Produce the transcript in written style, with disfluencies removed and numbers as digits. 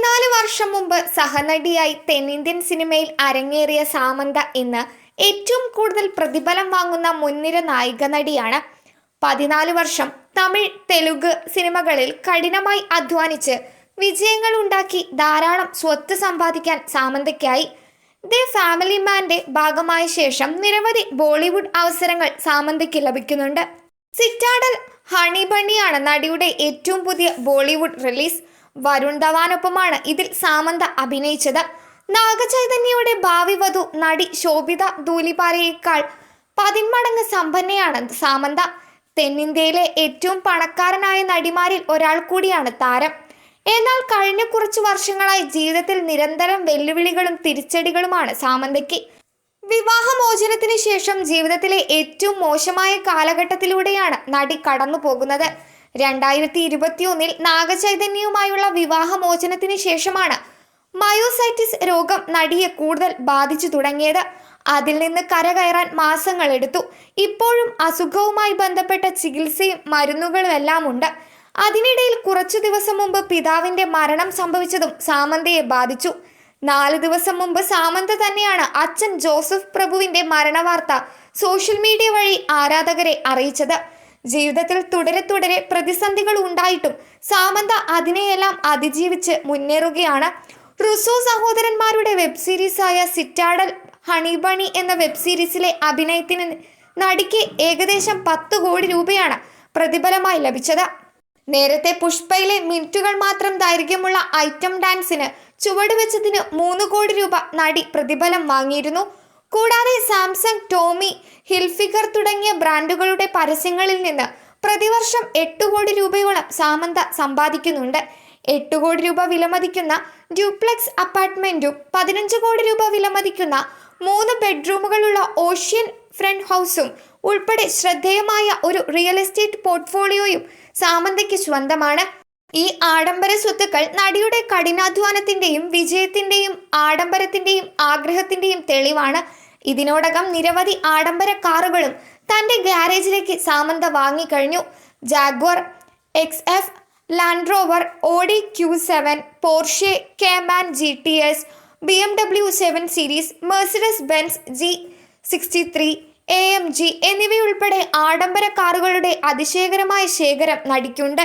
14 വർഷം മുമ്പ് സഹനടിയായി തെന്നിന്ത്യൻ സിനിമയിൽ അരങ്ങേറിയ സാമന്ത ഇന്ന് ഏറ്റവും കൂടുതൽ പ്രതിഫലം വാങ്ങുന്ന മുൻനിര നായിക നടിയാണ്. 14 വർഷം തമിഴ്, തെലുങ്ക് സിനിമകളിൽ കഠിനമായി അധ്വാനിച്ച് വിജയങ്ങൾ ഉണ്ടാക്കി ധാരാളം സ്വത്ത് സമ്പാദിക്കാൻ സാമന്തയ്ക്കായി. ദി ഫാമിലി മാന്റെ ഭാഗമായ ശേഷം നിരവധി ബോളിവുഡ് അവസരങ്ങൾ സാമന്തയ്ക്ക് ലഭിക്കുന്നുണ്ട്. സിറ്റാഡൽ ഹണി ബണ്ണിയാണ് നടിയുടെ ഏറ്റവും പുതിയ ബോളിവുഡ് റിലീസ്. വരുൺ ധവാനൊപ്പമാണ് ഇതിൽ സാമന്ത അഭിനയിച്ചത്. നാഗചൈതന്യയുടെ ഭാവി വധു നടി ശോഭിത ധൂലിപാലയേക്കാൾ 10 മടങ്ങ് സമ്പന്നയാണ് സാമന്ത. തെന്നിന്ത്യയിലെ ഏറ്റവും പണക്കാരനായ നടിമാരിൽ ഒരാൾ കൂടിയാണ് താരം. എന്നാൽ കഴിഞ്ഞ കുറച്ചു വർഷങ്ങളായി ജീവിതത്തിൽ നിരന്തരം വെല്ലുവിളികളും തിരിച്ചടികളുമാണ് സാമന്തയ്ക്ക്. വിവാഹമോചനത്തിന് ശേഷം ജീവിതത്തിലെ ഏറ്റവും മോശമായ കാലഘട്ടത്തിലൂടെയാണ് നടി കടന്നു പോകുന്നത്. 2021 നാഗചൈതന്യവുമായുള്ള വിവാഹമോചനത്തിന് ശേഷമാണ് മയോസൈറ്റിസ് രോഗം നടിയെ കൂടുതൽ ബാധിച്ചു തുടങ്ങിയത്. അതിൽ നിന്ന് കരകയറാൻ മാസങ്ങളെടുത്തു. ഇപ്പോഴും അസുഖവുമായി ബന്ധപ്പെട്ട ചികിത്സയും മരുന്നുകളും എല്ലാം ഉണ്ട്. അതിനിടയിൽ കുറച്ചു ദിവസം മുമ്പ് പിതാവിന്റെ മരണം സംഭവിച്ചതും സാമന്തയെ ബാധിച്ചു. 4 ദിവസം മുമ്പ് സാമന്ത തന്നെയാണ് അച്ഛൻ ജോസഫ് പ്രഭുവിന്റെ മരണവാർത്ത സോഷ്യൽ മീഡിയ വഴി ആരാധകരെ അറിയിച്ചത്. ജീവിതത്തിൽ തുടരെ പ്രതിസന്ധികൾ ഉണ്ടായിട്ടും സാമന്ത അതിനെയെല്ലാം അതിജീവിച്ച് മുന്നേറുകയാണ്. റുസോ സഹോദരന്മാരുടെ വെബ് സീരീസായ സിറ്റാഡൽ ഹണി ബണി എന്ന വെബ് സീരീസിലെ അഭിനയത്തിന് നടിക്ക് ഏകദേശം 10 കോടി രൂപയാണ് പ്രതിഫലമായി ലഭിച്ചത്. നേരത്തെ പുഷ്പയിലെ മിനിറ്റുകൾ മാത്രം ദൈർഘ്യമുള്ള ഐറ്റം ഡാൻസിന് ചുവടുവെച്ചതിന് 3 കോടി രൂപ നടി പ്രതിഫലം വാങ്ങിയിരുന്നു. കൂടാതെ സാംസങ്, ടോമി ഹിൽഫിഗർ തുടങ്ങിയ ബ്രാൻഡുകളുടെ പരസ്യങ്ങളിൽ നിന്ന് പ്രതിവർഷം 8 കോടി രൂപയോളം സാമന്ത സമ്പാദിക്കുന്നുണ്ട്. 8 കോടി രൂപ വിലമതിക്കുന്ന ഡ്യൂപ്ലെക്സ് അപ്പാർട്ട്മെന്റും 15 കോടി രൂപ വിലമതിക്കുന്ന 3 ബെഡ്റൂമുകളുള്ള ഓഷ്യൻ ഫ്രണ്ട് ഹൗസും ഉൾപ്പെടെ ശ്രദ്ധേയമായ ഒരു റിയൽ എസ്റ്റേറ്റ് പോർട്ട്ഫോളിയോയും സാമന്തയ്ക്ക് സ്വന്തമാണ്. ഈ ആഡംബര സ്വത്തുക്കൾ നടിയുടെ കഠിനാധ്വാനത്തിന്റെയും വിജയത്തിന്റെയും ആഡംബരത്തിന്റെയും ആഗ്രഹത്തിന്റെയും തെളിവാണ്. ഇതിനോടകം നിരവധി ആഡംബര കാറുകളും തന്റെ ഗ്യാരേജിലേക്ക് സാമന്ത വാങ്ങിക്കഴിഞ്ഞു. Jaguar XF, Land Rover, Audi Q7, Porsche Cayman GTS, BMW 7 series, Mercedes Benz G63, AMG എന്നിവയുൾപ്പെടെ ആഡംബര കാറുകളുടെ അതിശയകരമായ ശേഖരം നടിക്കുണ്ട്.